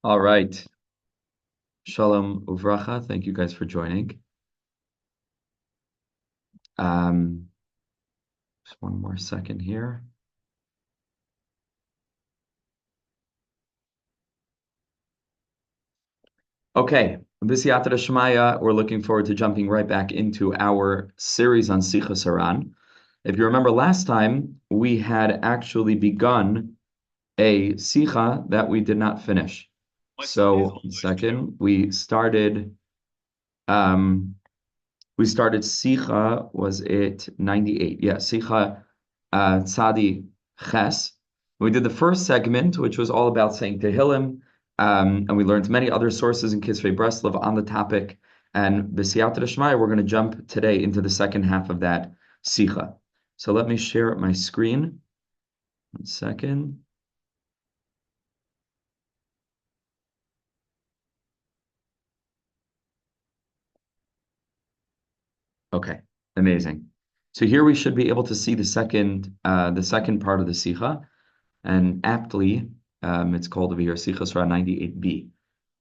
All right. Shalom uvracha. Thank you guys for joining. Um, just one more second here. Okay. B'siyata Shemaya, we're looking forward to jumping right back into our series on Sichos HaRan. If you remember last time, we had actually begun a sicha that we did not finish. So, second, we started Sicha, was it 98? Yeah, Sicha Tzadi Ches. We did the first segment, which was all about saying Tehillim, and we learned many other sources in Kisvei Breslov on the topic. And B'siyata D'Shmaya, we're going to jump today into the second half of that Sicha. So let me share my screen. 1 second. Okay, amazing. So here we should be able to see the second part of the Sicha. And aptly, it's called over here Sichos HaRan 98b.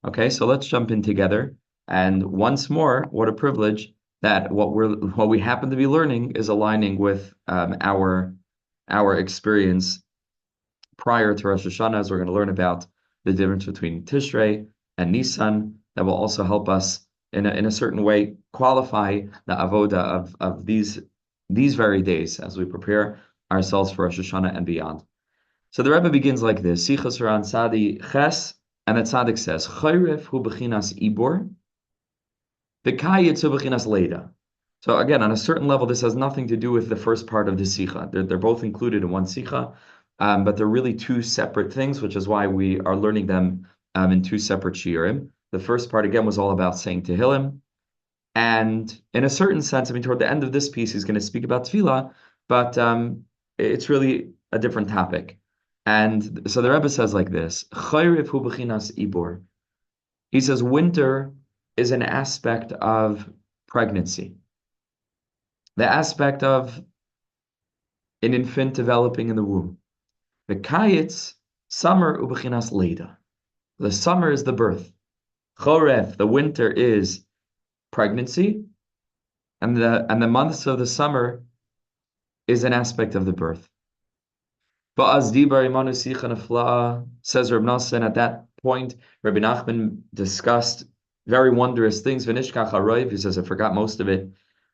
Okay, so let's jump in together. And once more, what a privilege that what we happen to be learning is aligning with our experience prior to Rosh Hashanah, as we're going to learn about the difference between Tishrei and Nissan. That will also help us in a certain way qualify the avoda of these very days as we prepare ourselves for Rosh Hashanah and beyond. So the Rebbe begins like this: Sichos HaRan Tzadi Ches, and the Tzaddik says, "Chayrif hu bechinas ibor, v'kayitz hu bechinas leda." So again, on a certain level, this has nothing to do with the first part of the Sicha. They're both included in one Sicha, but they're really two separate things, which is why we are learning them in two separate shiurim. The first part, again, was all about saying Tehillim, and in a certain sense, I mean, toward the end of this piece, he's going to speak about Tefillah, but it's really a different topic. And so the Rebbe says like this: Chayrif hu bechinas ibor. He says winter is an aspect of pregnancy, the aspect of an infant developing in the womb. The kayitz, summer hu bechinas leda. The summer is the birth. Choref, the winter, is pregnancy, and the months of the summer is an aspect of the birth. Ba'az dibar imanu sicha nefla'a, says Reb Nosson. At that point, Rabbi Nachman discussed very wondrous things. V'nishkach haroiv, he says, I forgot most of it.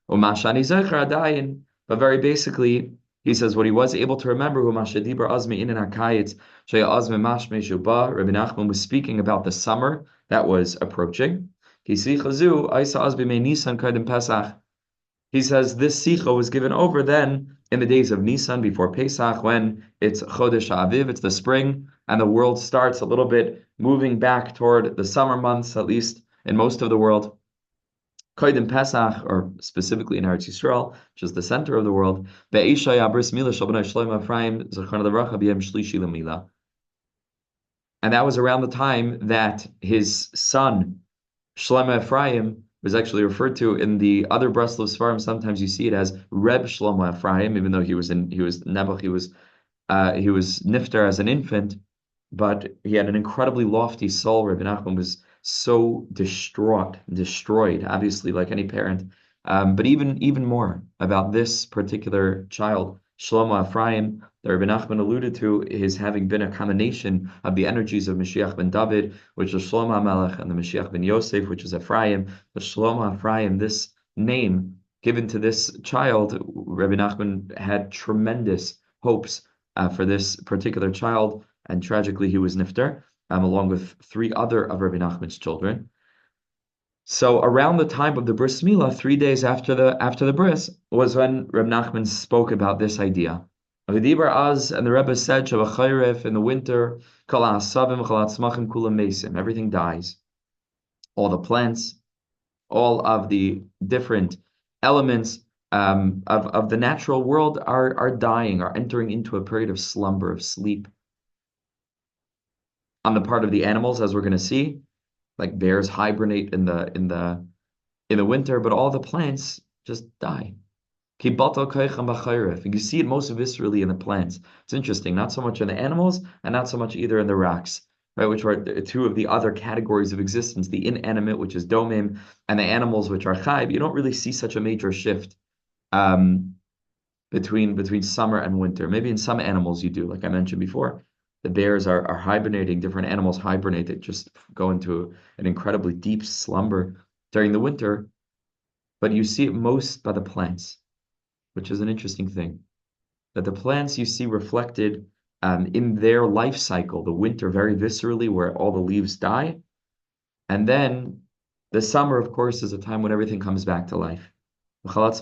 Umashani zecher adayin, but very basically, he says what he was able to remember. Umashadibar azmi in hakayitz sheya azmi mashme shuba. Rabbi Nachman was speaking about the summer that was approaching. Ki sicha zu aisa azbi me Nisan kadim Pesach. He says this sicha was given over then in the days of Nisan before Pesach, when it's Chodesh Aviv, it's the spring, and the world starts a little bit moving back toward the summer months, at least in most of the world. Kodim Pesach, or specifically in Eretz Yisrael, which is the center of the world, and that was around the time that his son Shlomo Ephraim was actually referred to in the other Breslov Svarim. Sometimes you see it as Reb Shlomo Ephraim, even though he was Nebuch, he was nifter as an infant, but he had an incredibly lofty soul. Rabbi Nachman was so destroyed, obviously, like any parent. But even more about this particular child, Shlomo Ephraim, that Rabbi Nachman alluded to, his having been a combination of the energies of Mashiach ben David, which is Shlomo HaMelech, and the Mashiach ben Yosef, which is Ephraim. But Shlomo Ephraim, this name given to this child, Rabbi Nachman had tremendous hopes for this particular child, and tragically he was nifter, along with three other of Rabbi Nachman's children. So around the time of the bris milah, 3 days after the bris, was when Rabbi Nachman spoke about this idea. V'dibar az, and the Rebbe said, Shavachayrev, in the winter, kol ha'asavim, kol ha'atzmachim, kulam mesim, everything dies. All the plants, all of the different elements of the natural world are dying, are entering into a period of slumber, of sleep. On the part of the animals, as we're going to see, like bears hibernate in the winter, but all the plants just die. You see it most viscerally in the plants. It's interesting, not so much in the animals and not so much either in the rocks. right? Which are two of the other categories of existence, the inanimate, which is domim, and the animals, which are chai. You don't really see such a major shift um, between summer and winter. Maybe in some animals you do, like I mentioned before. The bears are hibernating, different animals hibernate, they just go into an incredibly deep slumber during the winter, but you see it most by the plants, which is an interesting thing. That the plants you see reflected in their life cycle, the winter very viscerally, where all the leaves die, and then the summer, of course, is a time when everything comes back to life. Because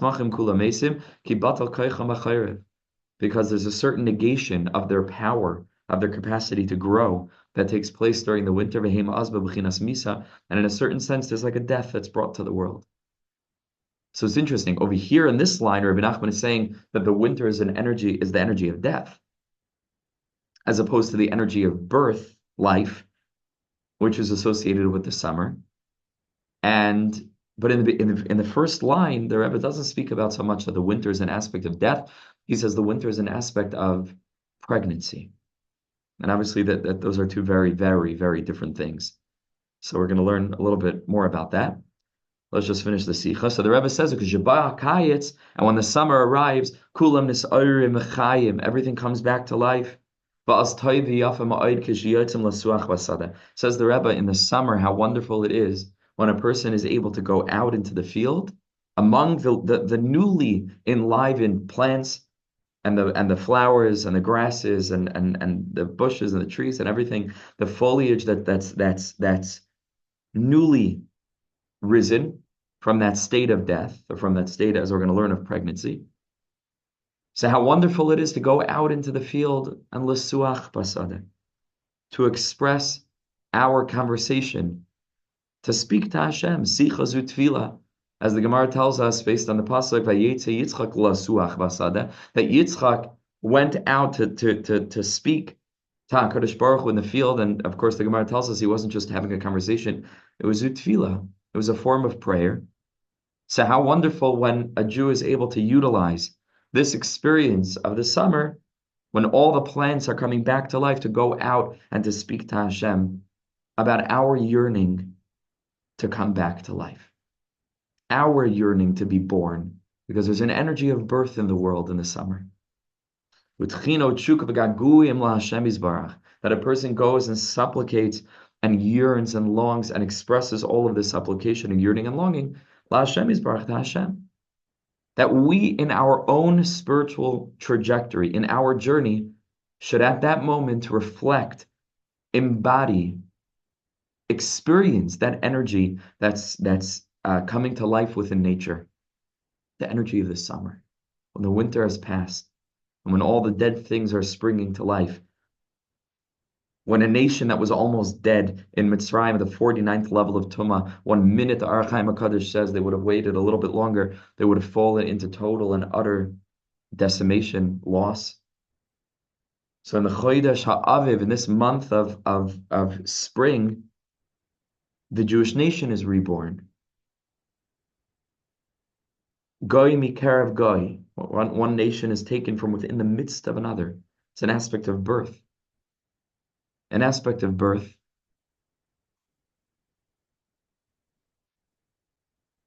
there's a certain negation of their power, of their capacity to grow that takes place during the winter. And in a certain sense, there's like a death that's brought to the world. So it's interesting. Over here in this line, Rabbi Nachman is saying that the winter is the energy of death, as opposed to the energy of birth, life, which is associated with the summer. And but in the first line, the Rebbe doesn't speak about so much that the winter is an aspect of death. He says the winter is an aspect of pregnancy. And obviously that those are two very, very, very different things. So we're going to learn a little bit more about that. Let's just finish the Sicha. So the Rebbe says, and when the summer arrives, kulam nis'orim mechayim, everything comes back to life. Says the Rebbe, in the summer, how wonderful it is when a person is able to go out into the field among the newly enlivened plants and the flowers and the grasses and the bushes and the trees and everything, the foliage that's newly risen from that state of death, or from that state, as we're going to learn, of pregnancy. So how wonderful it is to go out into the field and lesuach basada, to express our conversation, to speak to Hashem, sichos utfila, as the Gemara tells us, based on the pasuk Vayetze Yitzchak lasuach basada, that Yitzchak went out to speak to HaKadosh Baruch Hu in the field, and of course the Gemara tells us he wasn't just having a conversation; it was utfila. It was a form of prayer. So how wonderful when a Jew is able to utilize this experience of the summer, when all the plants are coming back to life, to go out and to speak to Hashem about our yearning to come back to life, our yearning to be born, because there's an energy of birth in the world in the summer. That a person goes and supplicates and yearns and longs and expresses all of this supplication and yearning and longing La Hashem Yisbarach, to Hashem. That we, in our own spiritual trajectory, in our journey, should at that moment reflect, embody, experience that energy that's coming to life within nature, the energy of the summer, when the winter has passed, and when all the dead things are springing to life. When a nation that was almost dead in Mitzrayim, the 49th level of Tumah, 1 minute the Ar Chaim HaKadosh says they would have waited a little bit longer, they would have fallen into total and utter decimation, loss. So in the Chodesh HaAviv, in this month of spring, the Jewish nation is reborn. Goy mikerav goy. One nation is taken from within the midst of another. It's an aspect of birth. An aspect of birth.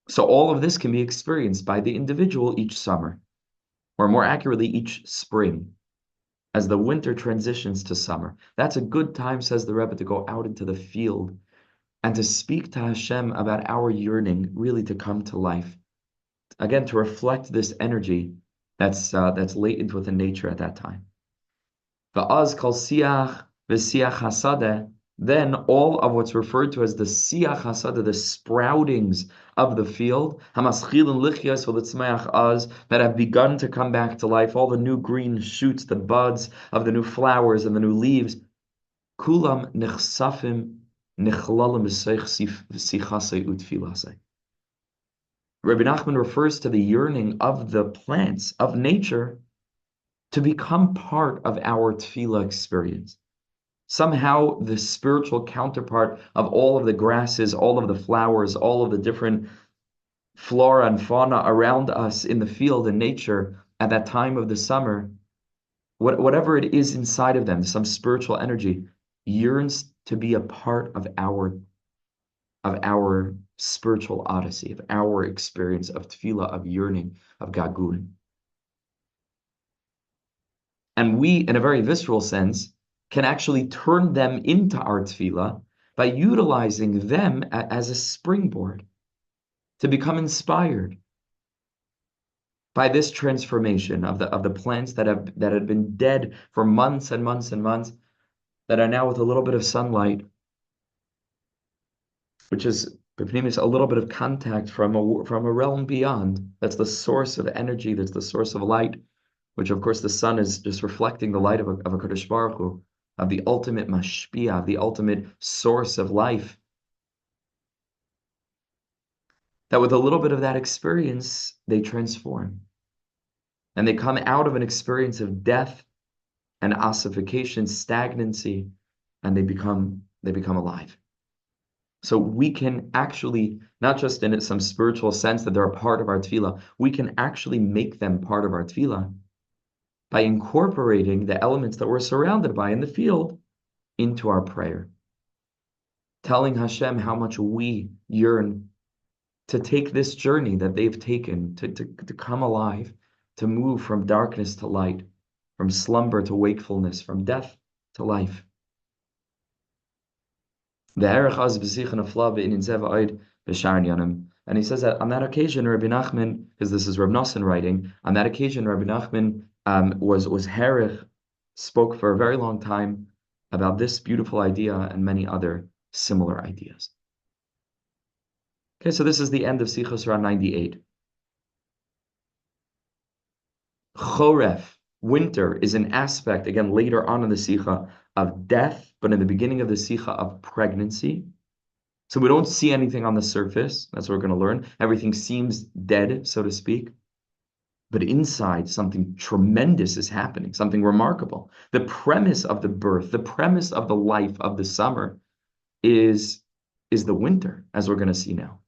So all of this can be experienced by the individual each summer, or more accurately, each spring, as the winter transitions to summer. That's a good time, says the Rebbe, to go out into the field and to speak to Hashem about our yearning, really to come to life. Again, to reflect this energy that's latent within nature at that time. Va'az kol siach v'siach hasadeh, then all of what's referred to as the siach hasadeh, the sproutings of the field, hamaschilin lichyas v'litzmeach az, that have begun to come back to life, all the new green shoots, the buds of the new flowers and the new leaves, kulam nechsafim nechlalim b'seich sichasei utfilasei. Rabbi Nachman refers to the yearning of the plants, of nature, to become part of our tefillah experience. Somehow the spiritual counterpart of all of the grasses, all of the flowers, all of the different flora and fauna around us in the field and nature at that time of the summer, whatever it is inside of them, some spiritual energy, yearns to be a part of our spiritual odyssey, of our experience of tefillah, of yearning, of gagun. And we, in a very visceral sense, can actually turn them into our tefillah by utilizing them as a springboard to become inspired by this transformation of the plants that had been dead for months and months and months, that are now with a little bit of sunlight, which is a little bit of contact from a realm beyond. That's the source of energy. That's the source of light, which of course the sun is just reflecting the light of a Kadosh Baruch Hu, of the ultimate mashpia, of the ultimate source of life. That with a little bit of that experience, they transform. And they come out of an experience of death and ossification, stagnancy, and they become alive. So we can actually, not just in some spiritual sense that they're a part of our tefillah, we can actually make them part of our tefillah by incorporating the elements that we're surrounded by in the field into our prayer. Telling Hashem how much we yearn to take this journey that they've taken, to come alive, to move from darkness to light, from slumber to wakefulness, from death to life. And he says that on that occasion, Rabbi Nachman, because this is Rabbi Nosson writing, on that occasion, Rabbi Nachman was herich, spoke for a very long time about this beautiful idea and many other similar ideas. Okay, so this is the end of Sichos HaRan 98. Choref, winter, is an aspect, again, later on in the Sicha, of death, but in the beginning of the Sicha, of pregnancy. So we don't see anything on the surface. That's what we're going to learn. Everything seems dead, so to speak. But inside, something tremendous is happening, something remarkable. The premise of the birth, the premise of the life of the summer is the winter, as we're going to see now.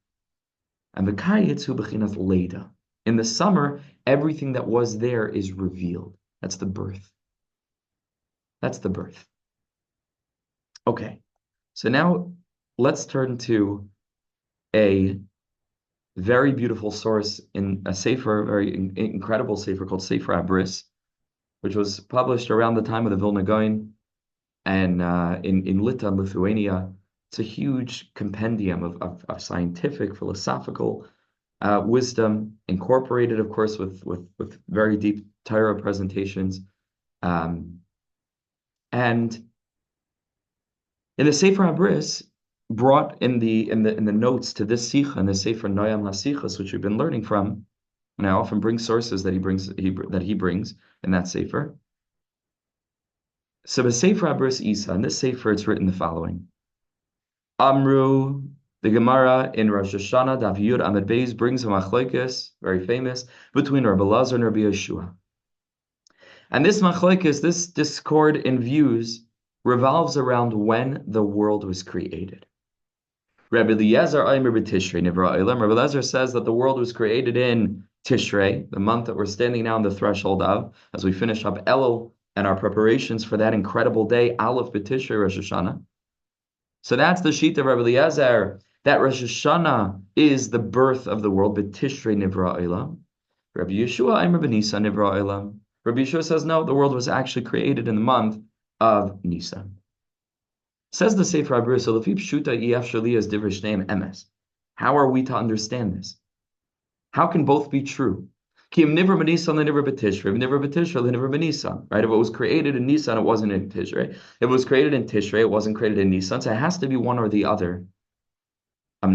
And the kayitz hu b'chinas leida. In the summer, everything that was there is revealed. That's the birth. That's the birth. Okay, so now let's turn to a very beautiful source in a sefer, very incredible sefer called Sefer Abris, which was published around the time of the Vilna Gaon and in Lita, Lithuania. It's a huge compendium of scientific, philosophical wisdom, incorporated, of course, with very deep Torah presentations. And in the Sefer Abris, brought in the notes to this Sicha, in the Sefer Noyam HaSichos, which we've been learning from, and I often bring sources that he brings in that Sefer. So the Sefer Abris Isa, in this Sefer, it's written the following. Amru, the Gemara in Rosh Hashanah, Daf Yud Amud Beis, brings a machlokes, very famous, between Rabbi Elazar and Rabbi Yeshua. And this machlokes, this discord in views, revolves around when the world was created. Rabbi Eliezer Aimer b'Tishrei Nivra Olam. Rabbi Eliezer says that the world was created in Tishrei, the month that we're standing now on the threshold of, as we finish up Elul and our preparations for that incredible day, Aleph b'Tishrei Rosh Hashanah. So that's the sheet of Rabbi Eliezer, that Rosh Hashanah is the birth of the world, b'Tishrei Nivra Olam. Rabbi Yeshua Aimer b'Nisan Nivra Olam. Rabbi Yeshua says, no, the world was actually created in the month of Nisan. Says the Sefer Abris, how are we to understand this? How can both be true? Right? If it was created in Nisan, it wasn't in Tishrei. If it was created in Tishrei, it wasn't created in Nisan. So it has to be one or the other. But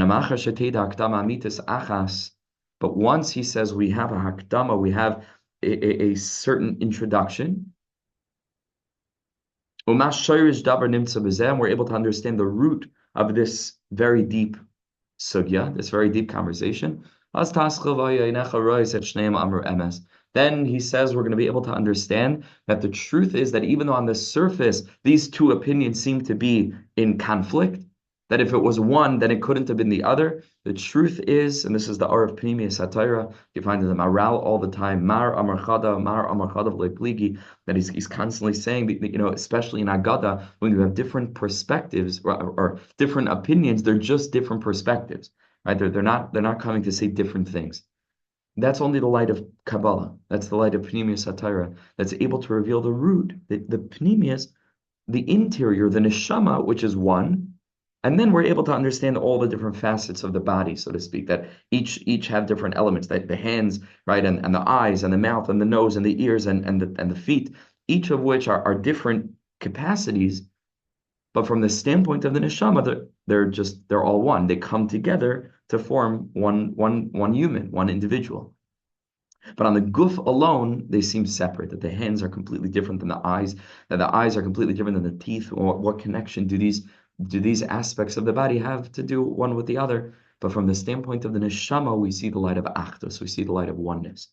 once he says we have a hakdama, we have a certain introduction, and we're able to understand the root of this very deep sugya, this very deep conversation. Then he says we're going to be able to understand that the truth is that even though on the surface these two opinions seem to be in conflict, that if it was one, then it couldn't have been the other. The truth is, and this is the R of Pnimius Satira, you find in the Maral all the time, Mar Amar Chada V'Leipligi, that he's constantly saying, especially in Agada, when you have different perspectives or different opinions, they're just different perspectives, right? They're not coming to say different things. That's only the light of Kabbalah. That's the light of Pnimius Satira that's able to reveal the root, the Pnimius, the interior, the neshama, which is one, and then we're able to understand all the different facets of the body, so to speak, that each have different elements, that the hands, right, and the eyes, and the mouth, and the nose, and the ears, and the feet, each of which are different capacities, but from the standpoint of the neshama, they're all one. They come together to form one human, one individual. But on the guf alone, they seem separate, that the hands are completely different than the eyes, that the eyes are completely different than the teeth. What connection do these aspects of the body have to do one with the other? But from the standpoint of the neshama, we see the light of achdus, we see the light of oneness.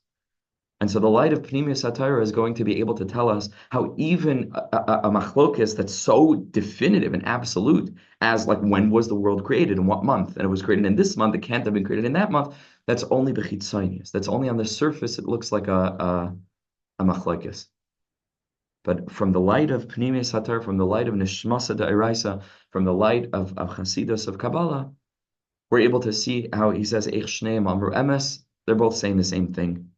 And so the light of Pnimius Satira is going to be able to tell us how even a machlokes that's so definitive and absolute as like when was the world created, in what month, and it was created in this month, it can't have been created in that month, that's only bechitzonius. That's only on the surface, it looks like a machlokes. But from the light of Pnimius Satira, from the light of Nishmasa Da'iraisa, from the light of Chasidus, of Kabbalah, we're able to see how he says, Eich Shneim Amru Emes, they're both saying the same thing.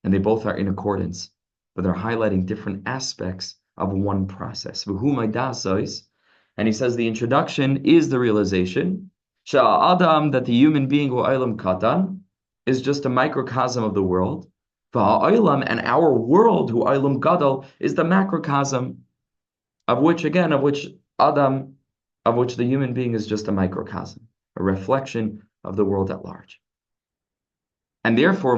And they both are in accordance, but they're highlighting different aspects of one process. And he says the introduction is the realization Adam, that the human being, Olam Katan, is just a microcosm of the world. And our world, who Olam Gadol, is the macrocosm, of which Adam, of which the human being is just a microcosm, a reflection of the world at large. And therefore,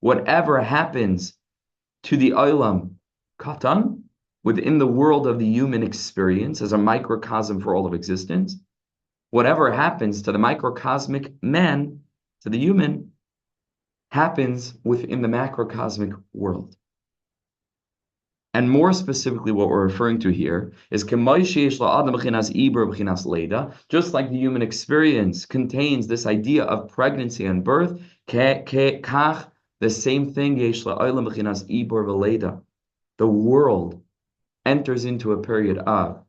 whatever happens to the Olam Katan, within the world of the human experience as a microcosm for all of existence, whatever happens to the microcosmic man, to the human, happens within the macrocosmic world. And more specifically, what we're referring to here is just like the human experience contains this idea of pregnancy and birth, the same thing, the world enters into a period of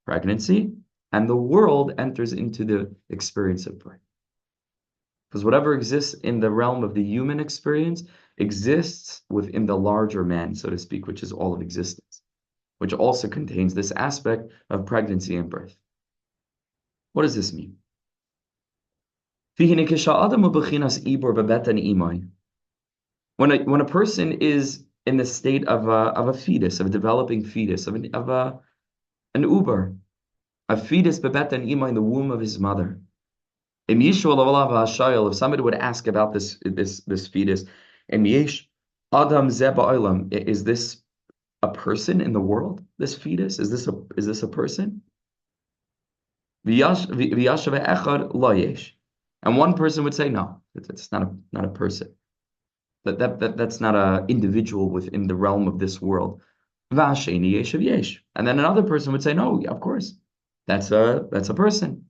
pregnancy, and the world enters into the experience of birth. Because whatever exists in the realm of the human experience exists within the larger man, so to speak, which is all of existence, which also contains this aspect of pregnancy and birth. What does this mean? When a person is in the state of a fetus, of a developing fetus, of an uber, a fetus bebeten imay, in the womb of his mother. If somebody would ask about this fetus, Adam Zeba, is this a person in the world? This fetus, is this a person? And one person would say, no, it's not a person. That's not an individual within the realm of this world. And then another person would say, no, of course, that's a person.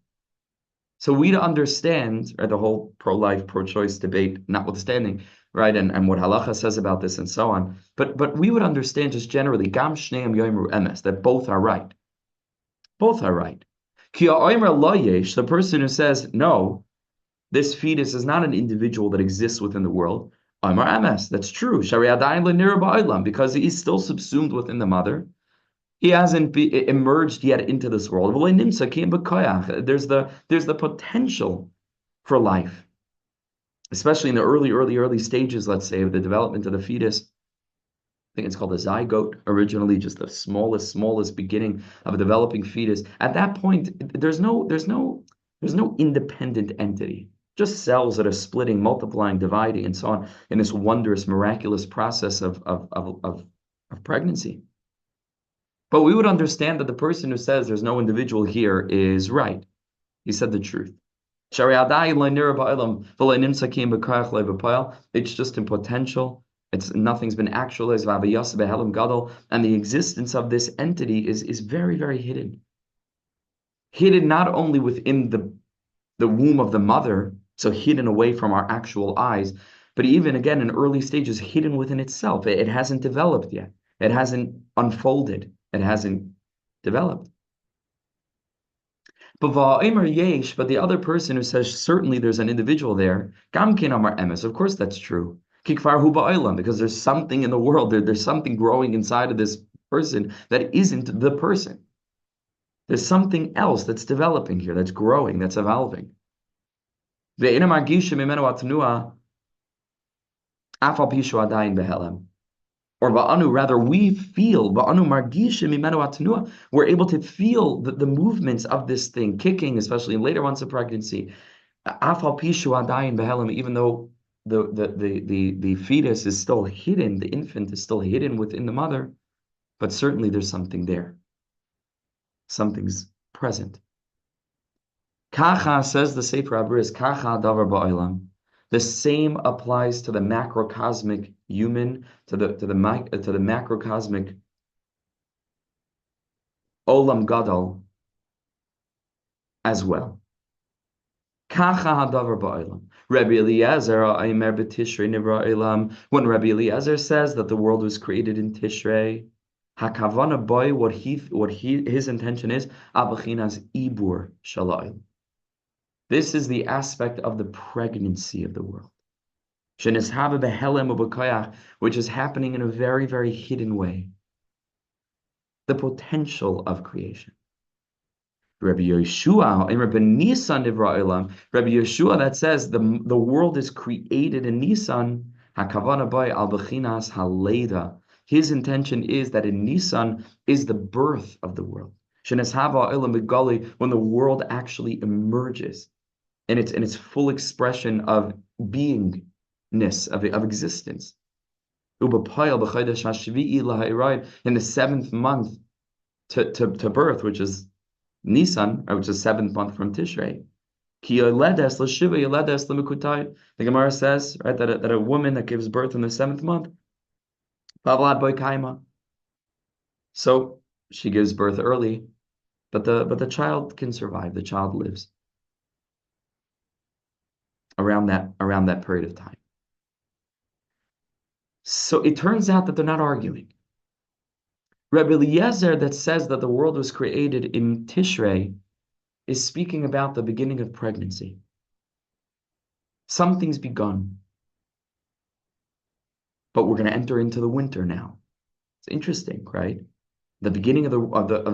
So we to understand, right, the whole pro-life, pro-choice debate notwithstanding, right, and what halacha says about this and so on, but we would understand just generally, gam shneim yoimru emes, that both are right. Both are right. Ki ha'omer lo yesh, the person who says, no, this fetus is not an individual that exists within the world, omer emes, that's true, shari adayin lenira ba'olam, because he is still subsumed within the mother. He hasn't emerged yet into this world. There's the potential for life, especially in the early stages, let's say, of the development of the fetus. I think it's called a zygote originally, just the smallest beginning of a developing fetus. At that point, there's no independent entity, just cells that are splitting, multiplying, dividing, and so on in this wondrous, miraculous process of pregnancy. But we would understand that the person who says there's no individual here is right. He said the truth. It's just in potential. Nothing's been actualized. And the existence of this entity is very, very hidden. hidden not only within the womb of the mother, so hidden away from our actual eyes, but even again in early stages, hidden within itself. It hasn't developed yet. It hasn't unfolded. It hasn't developed. But the other person who says certainly there's an individual there, gam kin amar emes. Of course that's true. Kikfar hu ba'olam, because there's something in the world, there's something growing inside of this person that isn't the person. There's something else that's developing here, that's growing, that's evolving. Ve'ena margisha mimenu atnua afal pishu adayin behelem. Or ba'anu, rather, we feel, ba'anu margisha mimenu atnua, we're able to feel the movements of this thing, kicking, especially in later months of pregnancy. Afal pishu adayin behelem, even though the fetus is still hidden, the infant is still hidden within the mother, but certainly there's something there. Something's present. Kacha, says the sefer Abris, kacha davar ba'olam. The same applies to the macrocosmic human, to the macrocosmic olam gadol as well. Kacha hadavar ba'olam. Rabbi Eliezer aimer b'tishrei nivra olam. When Rabbi Eliezer says that the world was created in Tishrei, hakavana boy, his intention is abachinas ibur shalayim. This is the aspect of the pregnancy of the world, which is happening in a very, very hidden way. The potential of creation. Rabbi Yeshua that says the world is created in Nissan. His intention is that in Nissan is the birth of the world. When the world actually emerges in its full expression of beingness, of existence. In the 7th month to birth, which is Nisan, which is 7th month from Tishrei. The Gemara says, right, that a woman that gives birth in the 7th month, so she gives birth early, but the child can survive. The child lives around that period of time. So it turns out that they're not arguing. Rabbi Eliezer that says that the world was created in Tishrei is speaking about the beginning of pregnancy. Something's begun. But we're going to enter into the winter now. It's interesting, right? The beginning of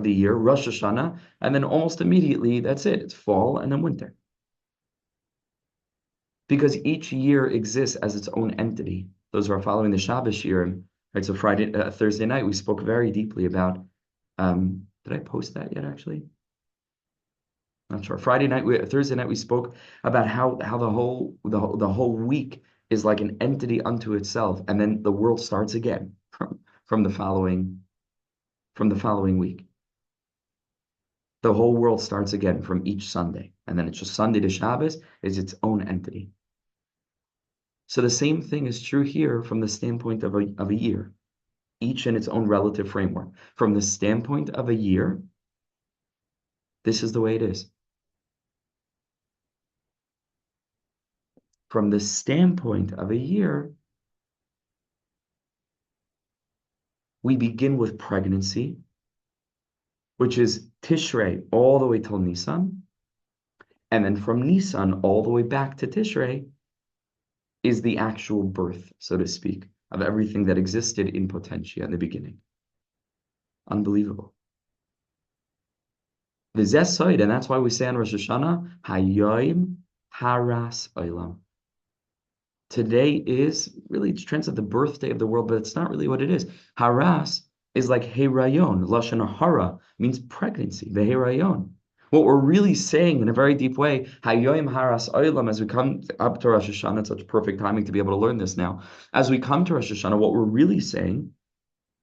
the year, Rosh Hashanah, and then almost immediately, that's it. It's fall and then winter. Because each year exists as its own entity. Those who are following the Shabbos year, right? So Thursday night, we spoke very deeply about. Did I post that yet? Actually, not sure. Thursday night, we spoke about how the whole week is like an entity unto itself, and then the world starts again from the following week. The whole world starts again from each Sunday, and then it's just Sunday to Shabbos is its own entity. So the same thing is true here from the standpoint of a year, each in its own relative framework. From the standpoint of a year, this is the way it is. From the standpoint of a year, we begin with pregnancy, which is Tishrei all the way till Nisan, and then from Nisan all the way back to Tishrei is the actual birth, so to speak, of everything that existed in potentia in the beginning. Unbelievable. V'zeh, and that's why we say on Rosh Hashanah, Hayoim Haras Olam. Today is really, it's translated the birthday of the world, but it's not really what it is. Haras is like Herayon. Lashon Hara means pregnancy, V'herayon. What we're really saying in a very deep way, Hayoim Haras Olam, as we come up to Rosh Hashanah, it's such perfect timing to be able to learn this now. As we come to Rosh Hashanah, what we're really saying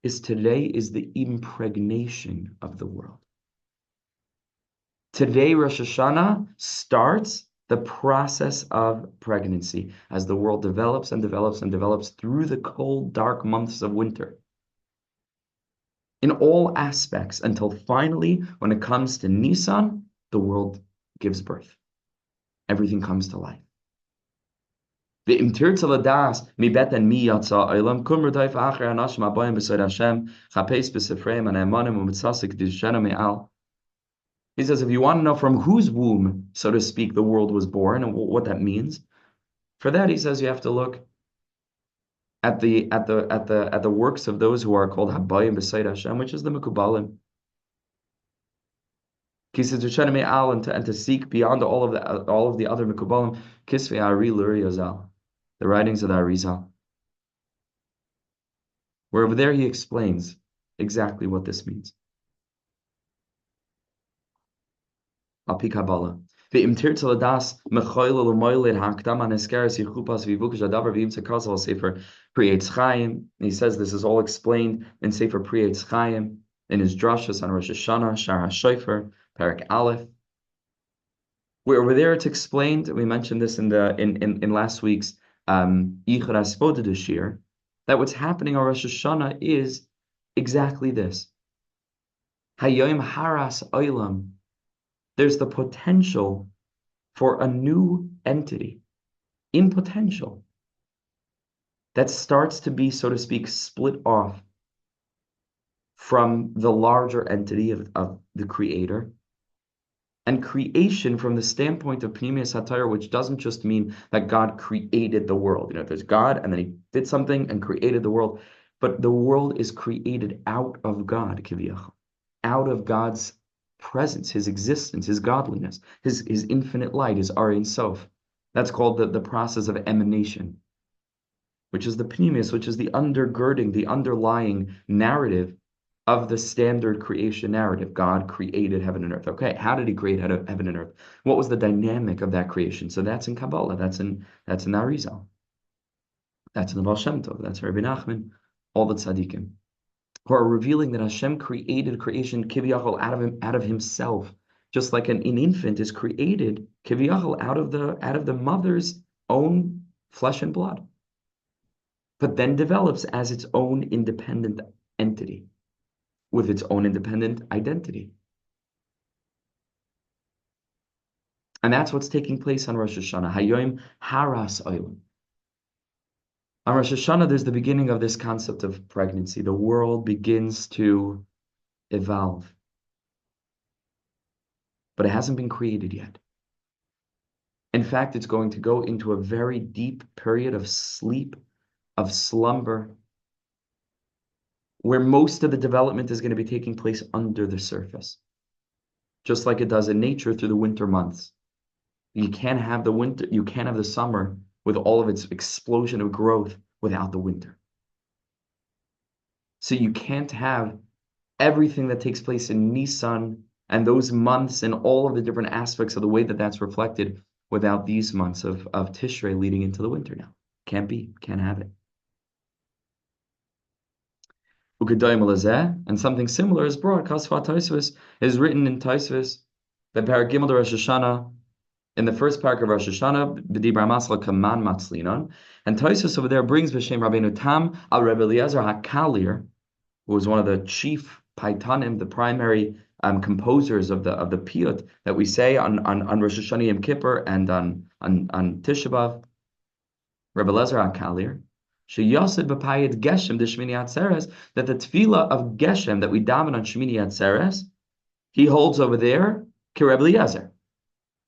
is today is the impregnation of the world. Today, Rosh Hashanah starts the process of pregnancy as the world develops and develops and develops through the cold, dark months of winter. In all aspects, until finally, when it comes to Nisan, the world gives birth. Everything comes to life. ואם תרצה לדעת מבטן מי יצא העולם, קום רדוף אחר אנשים הבאים בסוד השם, חפש בספריהם הנאמנים ומצא קדישנו מעל. He says, if you want to know from whose womb, so to speak, the world was born and what that means, for that he says you have to look at the works of those who are called Habayim B'Sayid Hashem, which is the Mekubalim. And to seek beyond all of the other Mekubalim, Kisvei Ari Luri Yazal, the writings of the Arizal. Where over there he explains exactly what this means. Al-Pi Kabbalah. He says this is all explained in Sefer Pri Eitz Chaim, in his drashas on Rosh Hashanah, Shar HaShofer, Parak Aleph. Where over there it's explained, we mentioned this in last week's Yichud HaSpoda Shir, that what's happening on Rosh Hashanah is exactly this. Hayom Haras Olam. There's the potential for a new entity, in potential, that starts to be, so to speak, split off from the larger entity of the Creator. And creation from the standpoint of Pnimius HaTorah, which doesn't just mean that God created the world. There's God, and then he did something and created the world. But the world is created out of God, Kiviyach, out of God's presence, his existence, his godliness, his infinite light, his Ein Sof. That's called the process of emanation, which is the Pnimius, which is the undergirding, the underlying narrative of the standard creation narrative. God created heaven and earth. Okay, how did he create heaven and earth? What was the dynamic of that creation? So that's in Kabbalah, that's in the Arizal, that's in the Baal Shem Tov, that's Rabbi Nachman, all the tzaddikim, who are revealing that Hashem created creation kiviyachol out of himself, just like an infant is created kiviyachol out of the mother's own flesh and blood, but then develops as its own independent entity, with its own independent identity. And that's what's taking place on Rosh Hashanah. Hayom Haras Olam. On Rosh Hashanah, there's the beginning of this concept of pregnancy. The world begins to evolve. But it hasn't been created yet. In fact, it's going to go into a very deep period of sleep, of slumber, where most of the development is going to be taking place under the surface, just like it does in nature through the winter months. You can't have the summer with all of its explosion of growth without the winter. So you can't have everything that takes place in Nissan and those months and all of the different aspects of the way that that's reflected without these months of Tishrei leading into the winter now. Can't have it. And something similar is brought. Kasva Taisvis is written in Taisvis, the Parak Gimel Rosh Hashanah, in the first parak of Rosh Hashanah, B'dibra Masal Kaman Matzlinon, and Taisvis over there brings B'Shem Rabbeinu Tam al Rebbe Eliezer HaKalir, who was one of the chief Paitanim, the primary composers of the piyut that we say on Rosh Hashanah Yom Kippur and on Tisha B'Av, Rebbe Eliezer HaKalir. Sheyasid b'payit Geshem de Shmini Atzeres, that the tefillah of Geshem that we daven on Shmini Atzeres, he holds over there ki Rebbe Eliezer.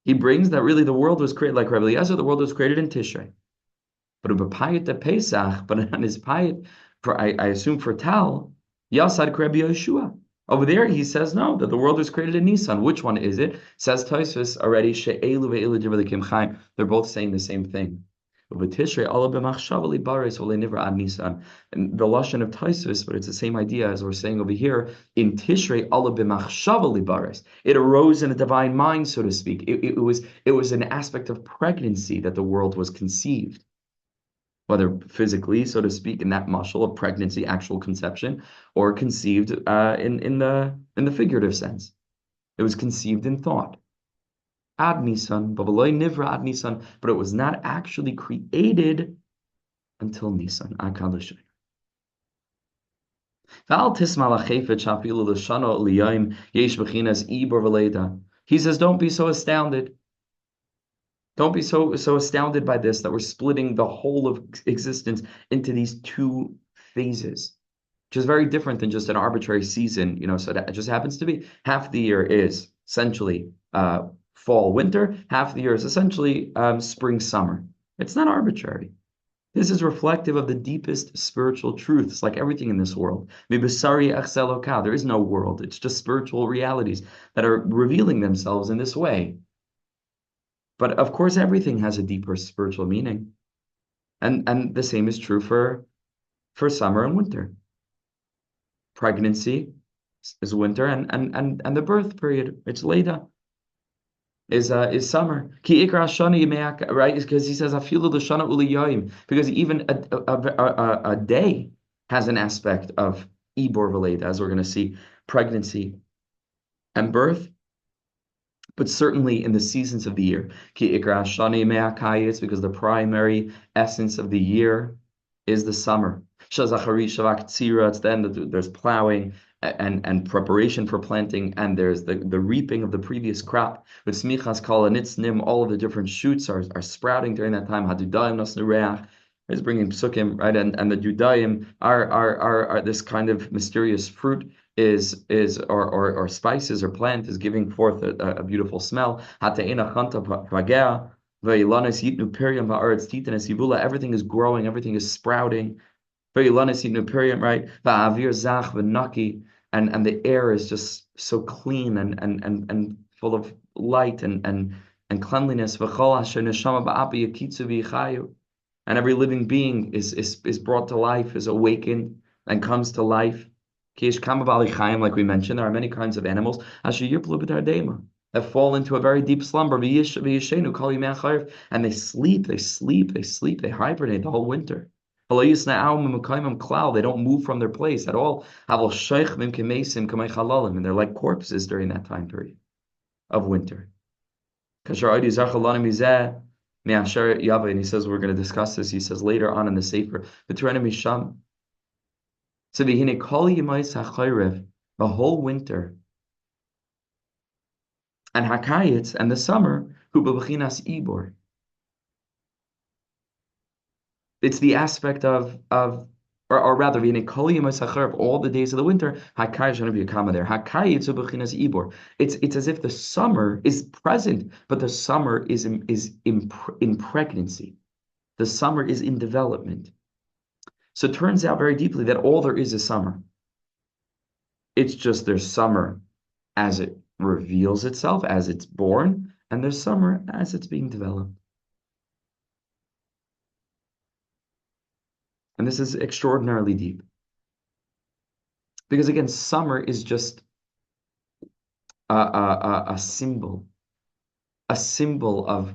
He brings that really the world was created like Rebbe Eliezer, the world was created in Tishrei. But b'payit de Pesach, but on his payit, I assume for Tal, Yasad ki Rebbe Yeshua. Over there he says no, that the world was created in Nisan. Which one is it? Says Tosfos already, she'elu ve'elu d'velikim chaim. They're both saying the same thing. And the lashon of Tosfos, but it's the same idea as we're saying over here. In Tishrei, Allah b'machshava libaris. It arose in a divine mind, so to speak. It was an aspect of pregnancy that the world was conceived, whether physically, so to speak, in that mashal of pregnancy, actual conception, or conceived in the figurative sense. It was conceived in thought. Ad Nisan, Babaloi Nivra Ad Nisan, but it was not actually created until Nisan. Akadashay. Val tismal achefet shafilu l'shano l'yayim yesh b'chinas ibor v'leida He says, don't be so astounded. Don't be so astounded by this that we're splitting the whole of existence into these two phases, which is very different than just an arbitrary season. So that it just happens to be half the year is essentially fall, winter, half the year is essentially spring, summer. It's not arbitrary. This is reflective of the deepest spiritual truths, like everything in this world. Mibasari exile. There is no world. It's just spiritual realities that are revealing themselves in this way. But of course, everything has a deeper spiritual meaning. And the same is true for summer and winter. Pregnancy is winter, and the birth period, it's Leda, is summer. Ki ikra shana yimeak, right? Because he says afilu l'shana uli yoyim, because even a day has an aspect of ibor v'leda, as we're going to see, pregnancy and birth. But certainly in the seasons of the year, ki ikra shani me'akayis, because the primary essence of the year is the summer. Shazachari shavak tzira, it's then that there's plowing and preparation for planting, and there's the reaping of the previous crop. With smichas kol anitznim, all of the different shoots are sprouting during that time. Hadudayim nasnereach is bringing psukim, right? And the judayim are this kind of mysterious fruit or spices or plant is giving forth a beautiful smell. Everything is growing, everything is sprouting. Right? And the air is just so clean and full of light and cleanliness. And every living being is brought to life, is awakened and comes to life. Like we mentioned, there are many kinds of animals that fall into a very deep slumber. And they sleep, they hibernate the whole winter. They don't move from their place at all. And they're like corpses during that time period of winter. And he says we're going to discuss this. He says later on in the sefer, so the whole winter and hakayitz and the summer hu bebechinas ibor. It's the aspect or rather, of all the days of the winter, hakayitz shouldn't be a comma there. Hakayitz hu bebechinas ibor. It's as if the summer is present, but the summer is in pregnancy. The summer is in development. So it turns out very deeply that all there is summer. It's just there's summer as it reveals itself, as it's born, and there's summer as it's being developed. And this is extraordinarily deep. Because again, summer is just a symbol of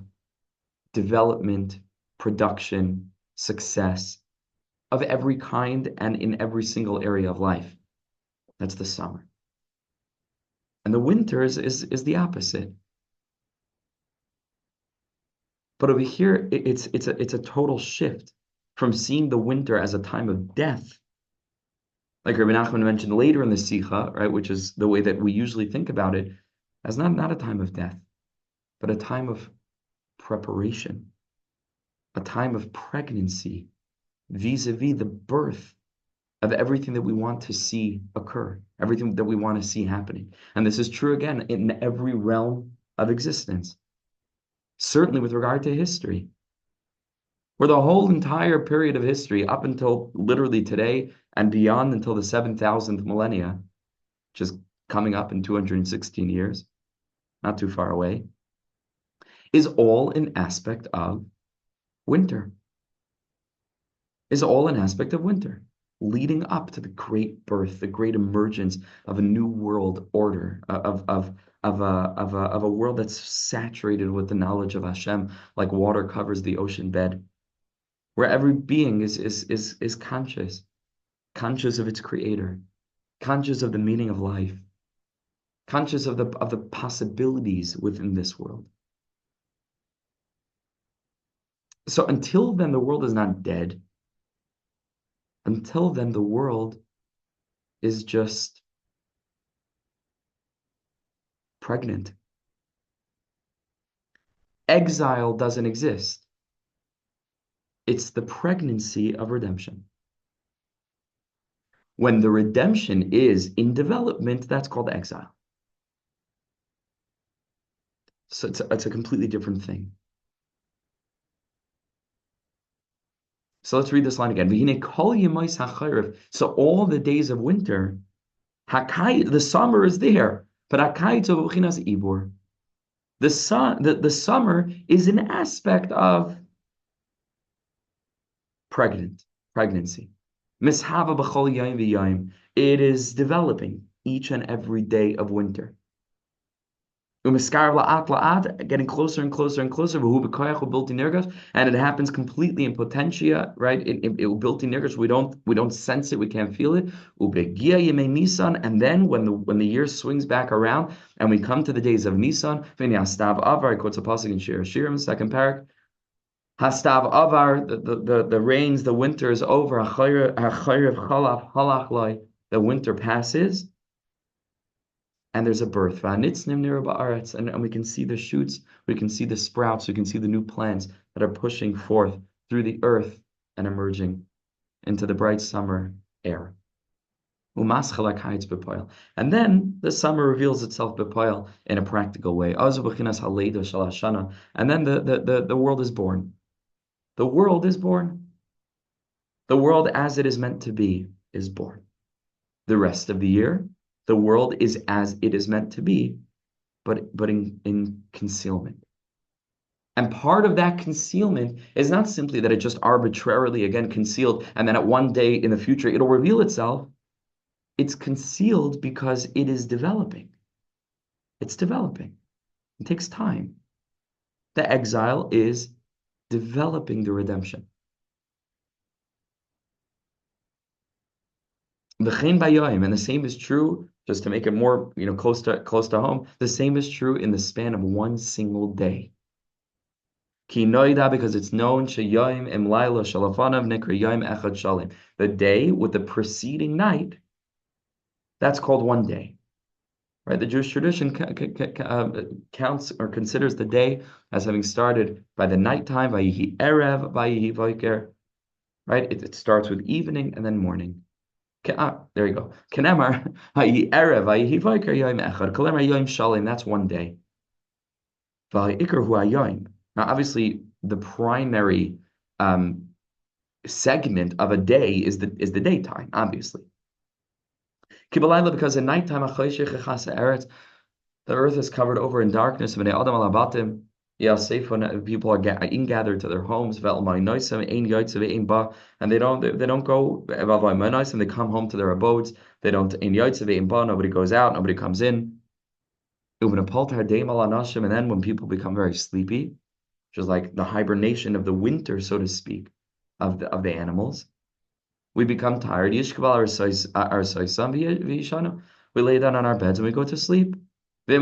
development, production, success of every kind and in every single area of life. That's the summer. And the winter is the opposite. But over here, it's a total shift from seeing the winter as a time of death, like Rabbi Nachman mentioned later in the Sicha, right, which is the way that we usually think about it, as not a time of death, but a time of preparation, a time of pregnancy, vis-a-vis the birth of everything that we want to see occur, everything that we want to see happening. And this is true again in every realm of existence, certainly with regard to history, where the whole entire period of history up until literally today and beyond until the 7,000th millennia, which is coming up in 216 years, not too far away, is all an aspect of winter, leading up to the great birth, the great emergence of a new world order, of a world that's saturated with the knowledge of Hashem, like water covers the ocean bed, where every being is conscious of its creator, conscious of the meaning of life, conscious of the possibilities within this world. So until then, the world is not dead. Until then, the world is just pregnant. Exile doesn't exist. It's the pregnancy of redemption. When the redemption is in development, that's called exile. So it's a completely different thing. So let's read this line again. So all the days of winter, the summer is there, but the summer is an aspect of pregnancy. It is developing each and every day of winter. Getting closer and closer and closer, and it happens completely in potentia, right? It built in nirgas. We don't sense it, we can't feel it. And then when the year swings back around and we come to the days of Nisan, I quote a pasuk in Shir Shirim, second parak. Hastav avar, the rains, the winter is over. The winter passes. And there's a birth. And we can see the shoots, we can see the sprouts, we can see the new plants that are pushing forth through the earth and emerging into the bright summer air. And then the summer reveals itself in a practical way. And then the world is born. The world is born. The world as it is meant to be is born. The rest of the year, the world is as it is meant to be, but in concealment. And part of that concealment is not simply that it just arbitrarily, again, concealed, and then at one day in the future, it'll reveal itself. It's concealed because it is developing. It's developing. It takes time. The exile is developing the redemption. And the same is true, just to make it more, close to home. The same is true in the span of one single day. Because it's known the day with the preceding night. That's called one day, right? The Jewish tradition counts or considers the day as having started by the nighttime, vayihi erev, vayihi voiker, right? It starts with evening and then morning. There you go. Kenemar, that's one day. Now, obviously, the primary segment of a day is the daytime, obviously. Because in nighttime, the earth is covered over in darkness. People are gathered to their homes, and they don't go, and they come home to their abodes. They don't, nobody goes out, nobody comes in. And then when people become very sleepy, which is like the hibernation of the winter, so to speak, of the animals, we become tired. We lay down on our beds and we go to sleep. Right?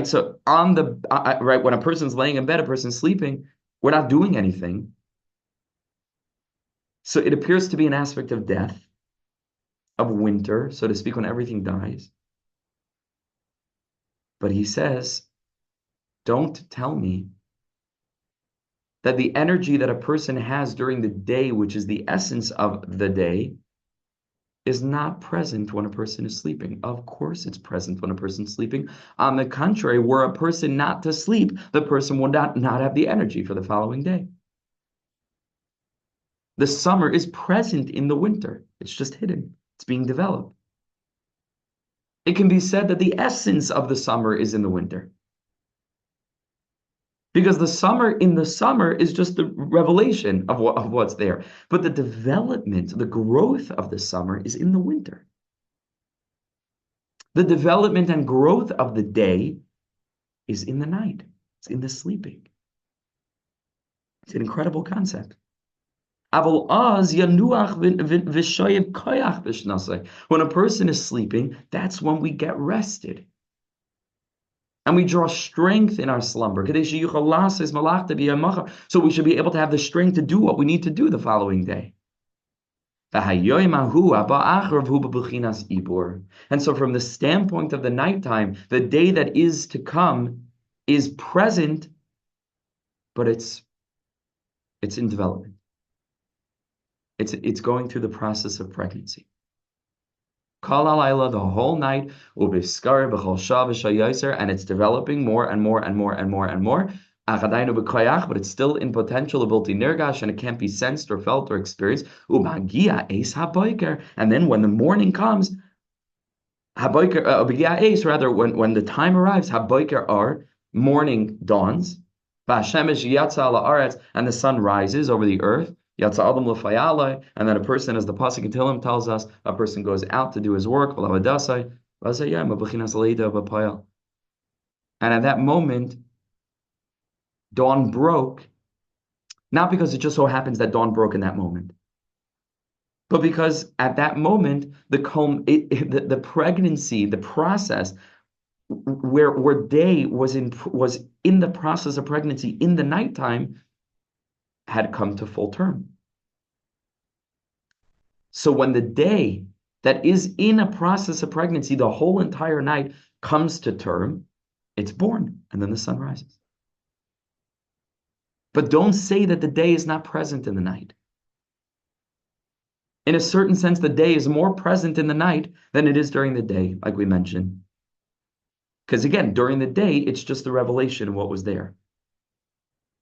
So on the right, when a person's laying in bed, a person's sleeping, we're not doing anything. So it appears to be an aspect of death, of winter, so to speak, when everything dies. But he says, don't tell me that the energy that a person has during the day, which is the essence of the day, is not present when a person is sleeping. Of course it's present when a person's sleeping. On the contrary, were a person not to sleep, the person would not have the energy for the following day. The summer is present in the winter. It's just hidden. It's being developed. It can be said that the essence of the summer is in the winter. Because the summer is just the revelation of what's there. But the development, the growth of the summer is in the winter. The development and growth of the day is in the night. It's in the sleeping. It's an incredible concept. When a person is sleeping, that's when we get rested. And we draw strength in our slumber. So we should be able to have the strength to do what we need to do the following day. And so from the standpoint of the nighttime, the day that is to come is present, but it's in development. It's going through the process of pregnancy. Kol halayla, the whole night, ubiskar b'chol shav v'shayoser, and it's developing more and more and more and more and more. Achadaynu b'koyach, but it's still in potential, ability nirgash, and it can't be sensed or felt or experienced. Ubagia eis haboiker, and then when the morning comes, haboiker ubagia eis, rather when the time arrives, haboiker are morning dawns. V'Hashemesh yatsa la'aretz, and the sun rises over the earth. Yatsa adam l'fayalai, and then a person, as the pasuk in Tehillim tells us, a person goes out to do his work. And at that moment, dawn broke, not because it just so happens that dawn broke in that moment, but because at that moment, the pregnancy, the process where day was in the process of pregnancy in the nighttime had come to full term. So when the day that is in a process of pregnancy, the whole entire night comes to term, it's born, and then the sun rises. But don't say that the day is not present in the night. In a certain sense, the day is more present in the night than it is during the day, like we mentioned. Because again, during the day, it's just the revelation of what was there.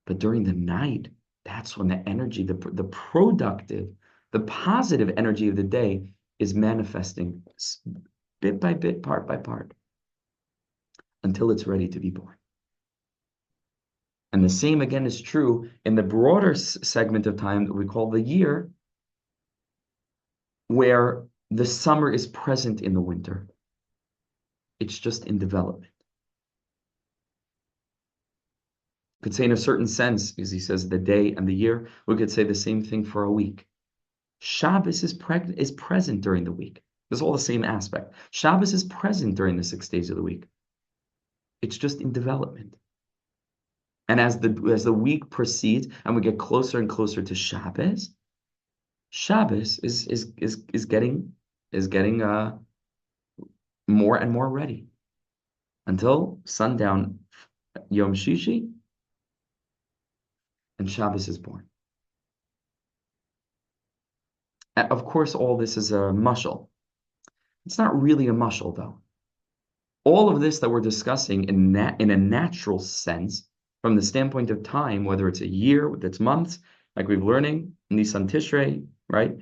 But during the night, that's when the energy, the productive, the positive energy of the day is manifesting bit by bit, part by part, until it's ready to be born. And the same again is true in the broader segment of time that we call the year, where the summer is present in the winter. It's just in development. Could say in a certain sense, as he says, the day and the year, we could say the same thing for a week. Shabbos is present during the week. It's all the same aspect. Shabbos is present during the 6 days of the week. It's just in development. And as the week proceeds and we get closer and closer to Shabbos, Shabbos is getting more and more ready until sundown Yom Shishi, and Shabbos is born. And of course, all this is a mashal. It's not really a mashal, though. All of this that we're discussing in a natural sense, from the standpoint of time, whether it's a year with its months, like we're learning, Nissan Tishrei, right?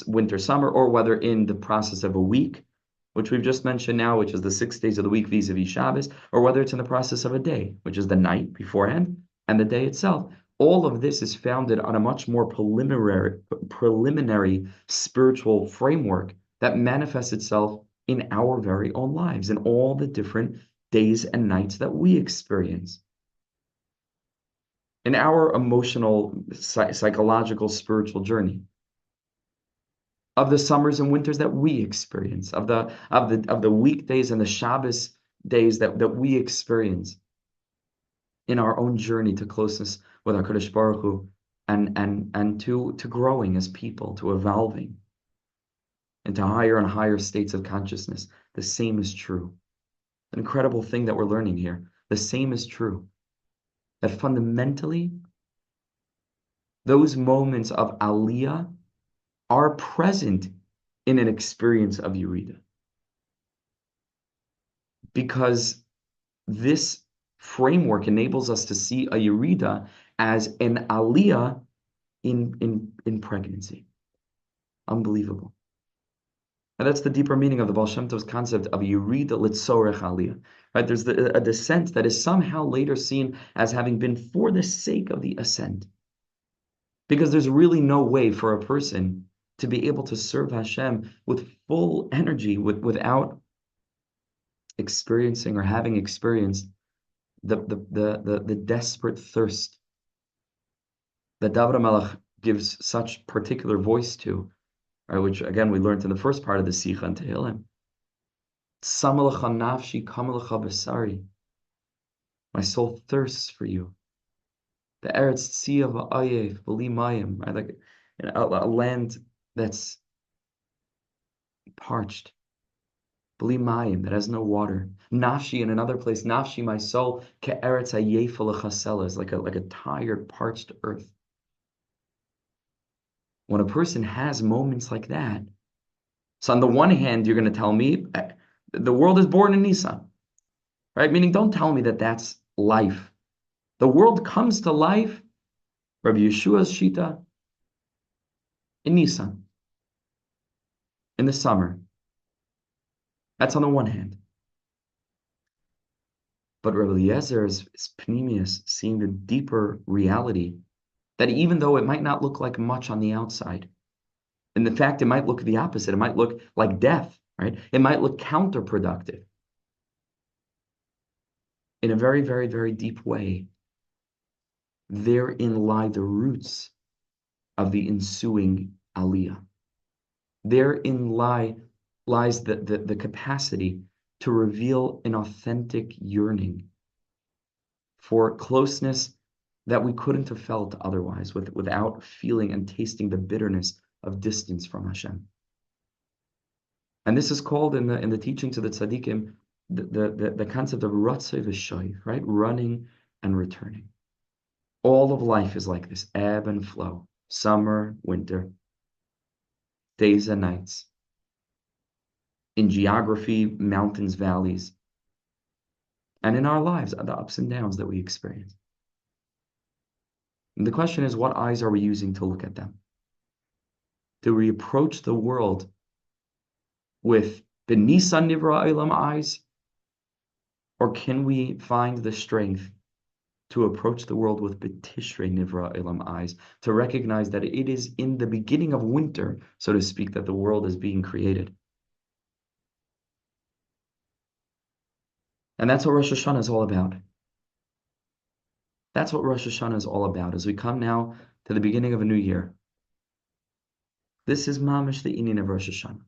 Winter, summer, or whether in the process of a week, which we've just mentioned now, which is the 6 days of the week vis-a-vis Shabbos, or whether it's in the process of a day, which is the night beforehand and the day itself. All of this is founded on a much more preliminary spiritual framework that manifests itself in our very own lives, in all the different days and nights that we experience. In our emotional, psychological, spiritual journey, of the summers and winters that we experience, of the weekdays and the Shabbos days that we experience in our own journey to closeness with our Kadosh Baruch Hu, and to growing as people, to evolving into higher and higher states of consciousness. The same is true. An incredible thing that we're learning here. The same is true. That fundamentally, those moments of aliyah are present in an experience of Yerida. Because this framework enables us to see a Yerida as an aliyah in pregnancy. Unbelievable. And that's the deeper meaning of the Baal Shem Tov's concept of Yerida Litzorech Aliyah. Right? There's a descent that is somehow later seen as having been for the sake of the ascent. Because there's really no way for a person to be able to serve Hashem with full energy without experiencing or having experienced the desperate thirst that David HaMelech gives such particular voice to, right, which again we learned in the first part of the Sicha and Tehillim. Samalacha nafshi kamalacha besari. My soul thirsts for you. The Eretz Tzia va'ayev b'li mayim, right, like a land that's parched. Bli mayim, that has no water. Nafshi, in another place, nafshi, my soul, ke'eretz hayefa l'chasela, is like a tired, parched earth. When a person has moments like that, so on the one hand, you're going to tell me the world is born in Nissan, right? Meaning, don't tell me that that's life. The world comes to life, Rabbi Yeshua's Shita, in Nissan, in the summer. That's on the one hand. But Rabbi Eliezer is Pneumius, seeing the deeper reality that even though it might not look like much on the outside, and in fact, it might look the opposite. It might look like death, right? It might look counterproductive. In a very, very, very deep way, therein lie the roots of the ensuing aliyah. Therein lies the capacity to reveal an authentic yearning for closeness that we couldn't have felt otherwise, without feeling and tasting the bitterness of distance from Hashem. And this is called in the teachings of the tzaddikim the concept of ratzei v'shoy, right? Running and returning. All of life is like this, ebb and flow, summer, winter, days and nights. In geography, mountains, valleys, and in our lives, the ups and downs that we experience. And the question is, what eyes are we using to look at them? Do we approach the world with the Nisan Nivra Olam eyes, or can we find the strength to approach the world with Tishrei Nivra Olam eyes, to recognize that it is in the beginning of winter, so to speak, that the world is being created? And that's what Rosh Hashanah is all about. That's what Rosh Hashanah is all about. As we come now to the beginning of a new year, this is mamish the inyan of Rosh Hashanah.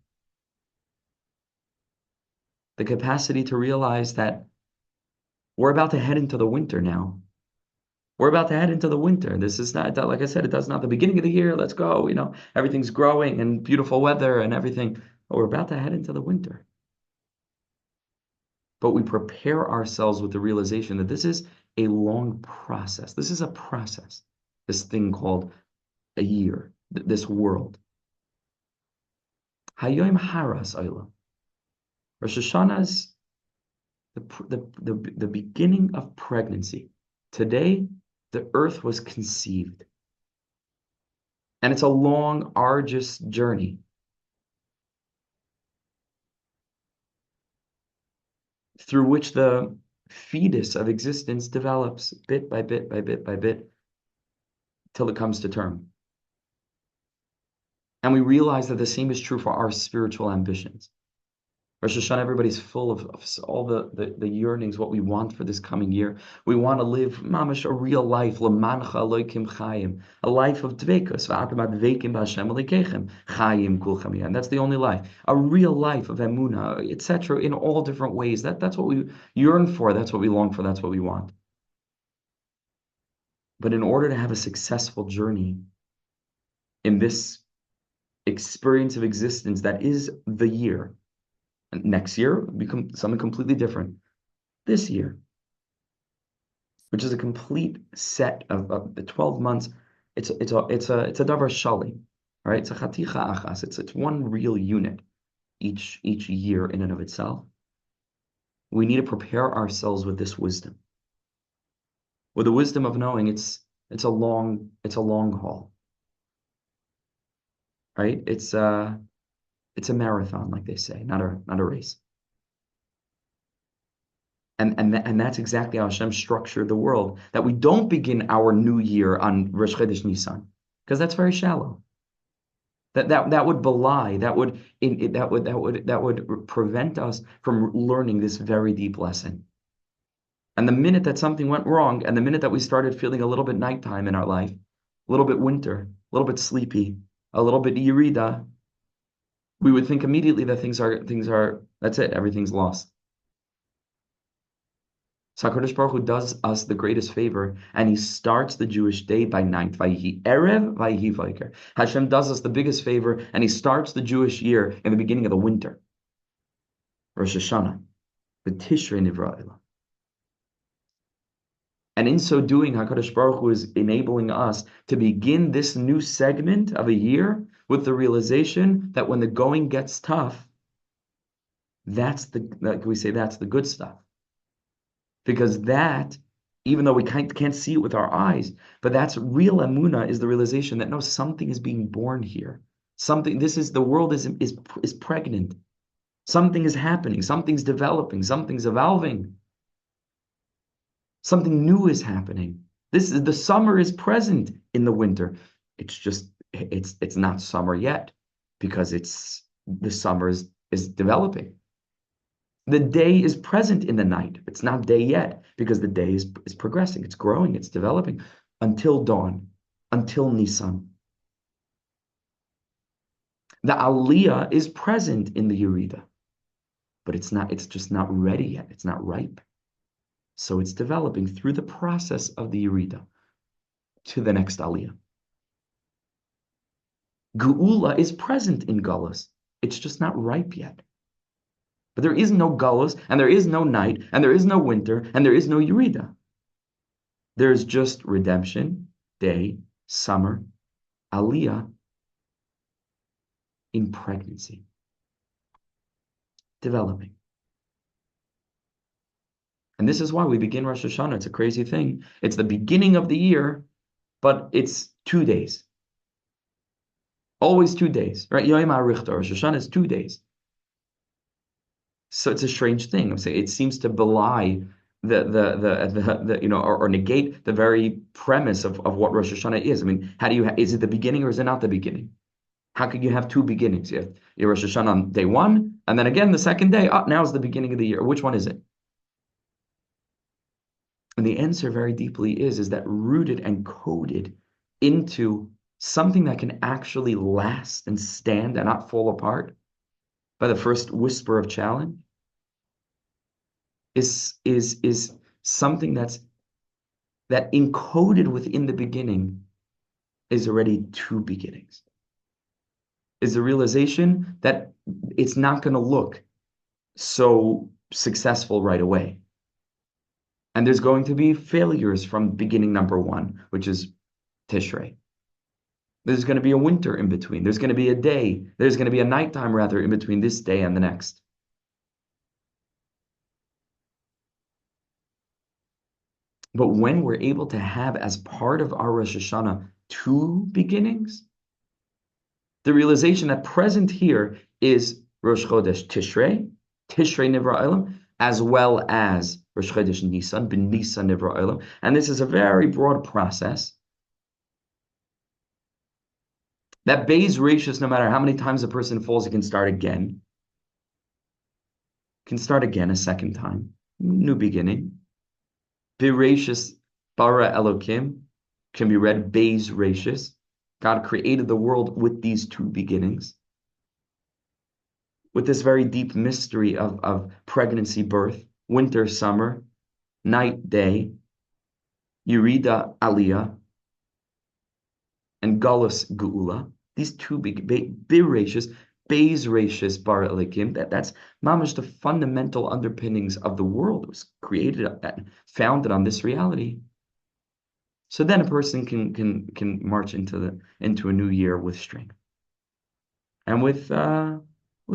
The capacity to realize that we're about to head into the winter now. We're about to head into the winter. This is not, like I said, it does not the beginning of the year. Let's go. Everything's growing and beautiful weather and everything. But we're about to head into the winter. But we prepare ourselves with the realization that this is a long process. This is a process. This thing called a year, this world. Hayom Haras Olam. Rosh Hashanah is the beginning of pregnancy. Today, the earth was conceived. And it's a long, arduous journey. Through which the fetus of existence develops bit by bit by bit by bit till it comes to term. And we realize that the same is true for our spiritual ambitions. Rosh Hashanah, everybody's full of all the yearnings, what we want for this coming year. We want to live, mamash, a real life, lemancha Elokim chayim, a life of dvekus, v'atam advekim b'Hashem Elokeichem, chayim kulchem yah. And that's the only life, a real life of emunah, etc., in all different ways. That's what we yearn for, that's what we long for, that's what we want. But in order to have a successful journey in this experience of existence that is the year, and next year will become something completely different. This year, which is a complete set of the 12 months, it's a davar shali, right? It's a chaticha achas. It's one real unit each year in and of itself. We need to prepare ourselves with this wisdom, with the wisdom of knowing it's a long haul, right? It's a marathon, like they say, not a race. And that's exactly how Hashem structured the world. That we don't begin our new year on Rosh Chodesh Nissan, because that's very shallow. That would belie, that would prevent us from learning this very deep lesson. And the minute that something went wrong, and the minute that we started feeling a little bit nighttime in our life, a little bit winter, a little bit sleepy, a little bit yirida, we would think immediately that things are, that's it, everything's lost. So HaKadosh Baruch Hu does us the greatest favor, and he starts the Jewish day by night. Vayhi erev, vayhi vayker. Hashem does us the biggest favor, and he starts the Jewish year in the beginning of the winter. Rosh Hashanah, the Tishrei Nivra. And in so doing, HaKadosh Baruch Hu is enabling us to begin this new segment of a year with the realization that when the going gets tough, that's the good stuff. Because that, even though we can't see it with our eyes, but that's real emunah, is the realization that no, something is being born here. The world is pregnant. Something is happening, something's developing, something's evolving. Something new is happening. The summer is present in the winter. It's not summer yet because the summer is developing. The day is present in the night. It's not day yet because the day is progressing. It's growing. It's developing until dawn, until Nissan. The Aliyah is present in the Yerida, but it's just not ready yet. It's not ripe. So it's developing through the process of the Yerida to the next Aliyah. Geula is present in Galus. It's just not ripe yet. But there is no Galus, and there is no night, and there is no winter, and there is no Yerida. There's just redemption, day, summer, Aliyah in pregnancy, developing. And this is why we begin Rosh Hashanah. It's a crazy thing. It's the beginning of the year, but it's 2 days. Always 2 days, right? Yom HaRichter, Rosh Hashanah is 2 days. So it's a strange thing. I'm saying it seems to belie or negate the very premise of what Rosh Hashanah is. I mean, is it the beginning or is it not the beginning? How could you have 2 beginnings? You have Rosh Hashanah on day 1, and then again the second day. Now is the beginning of the year. Which one is it? And the answer very deeply is that rooted and coded into something that can actually last and stand and not fall apart by the first whisper of challenge is something that encoded within the beginning is already 2 beginnings. Is the realization that it's not going to look so successful right away. And there's going to be failures from beginning number 1, which is Tishrei. There's going to be a winter in between. There's going to be a day. There's going to be a nighttime, rather, in between this day and the next. But when we're able to have as part of our Rosh Hashanah 2 beginnings, the realization that present here is Rosh Chodesh Tishrei Nivra Olam, as well as Rosh Chodesh Nissan, Ben Nissan Nivra Olam. And this is a very broad process. That Beis Rashis, no matter how many times a person falls, it can start again. Can start again a second time. New beginning. Bereshis bara Elokim can be read Beis Rashis. God created the world with these 2 beginnings. With this very deep mystery of pregnancy, birth, winter, summer, night, day, Yerida, Aliyah, and Galus, Geula. These 2 Bereshis, Beis Rashis bara Elokim. That's mamash the fundamental underpinnings of the world. It was created, founded on this reality. So then a person can march into a new year with strength and with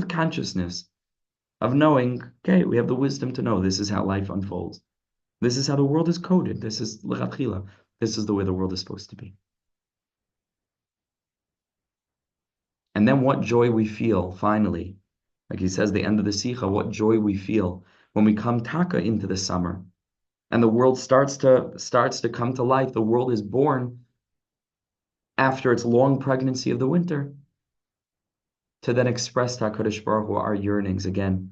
consciousness of knowing, okay, we have the wisdom to know this is how life unfolds. This is how the world is coded. This is lechatchila. This is the way the world is supposed to be. And then what joy we feel, finally, like he says, the end of the Sicha, what joy we feel when we come taka into the summer and the world starts to come to life. The world is born after its long pregnancy of the winter to then express to HaKadosh Baruch Hu our yearnings again,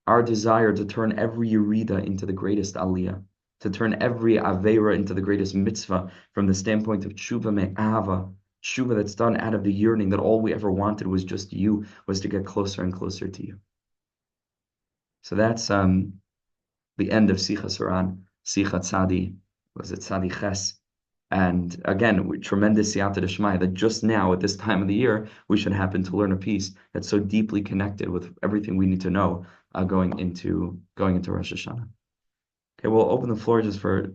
our desire to turn every Yerida into the greatest Aliyah, to turn every Aveira into the greatest mitzvah from the standpoint of tshuva me'ava, tshuva that's done out of the yearning that all we ever wanted was just you, was to get closer and closer to you. So that's the end of Sichos HaRan. Sichat Tzadi, was it Tzadi Ches? And again, tremendous siyata d'shmaya that just now at this time of the year we should happen to learn a piece that's so deeply connected with everything we need to know going into Rosh Hashanah. Okay, we'll open the floor just for a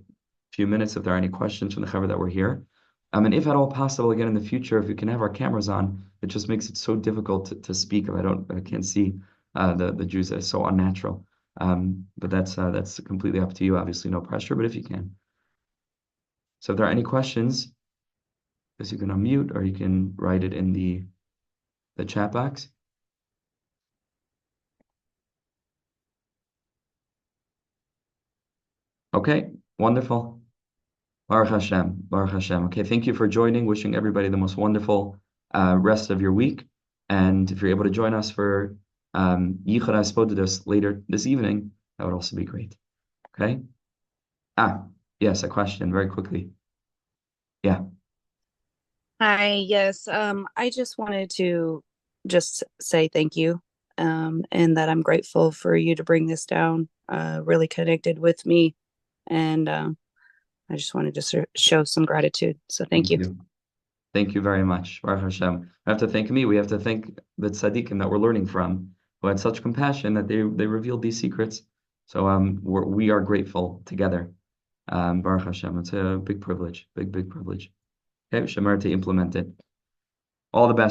few minutes if there are any questions from the chaver that were here. And if at all possible, again in the future, if we can have our cameras on, it just makes it so difficult to speak if I can't see the Jews. It's so unnatural. But that's completely up to you. Obviously, no pressure, but if you can. So if there are any questions, I guess you can unmute or you can write it in the chat box. Okay, wonderful. Baruch Hashem, Baruch Hashem. Okay, thank you for joining. Wishing everybody the most wonderful rest of your week. And if you're able to join us for Yichud HaSpodidus later this evening, that would also be great. Okay? Yes, a question very quickly. Yeah. Hi, yes. I just wanted to just say thank you, and that I'm grateful for you to bring this down. Really connected with me, and I just wanted to show some gratitude. So thank Thank you. you. Thank you very much. Baruch Hashem. We have to thank me. We have to thank the tzaddikim that we're learning from, who had such compassion that they revealed these secrets. So we are grateful together. Baruch Hashem. It's a big privilege, big privilege. Okay, Shamar to implement it. All the best.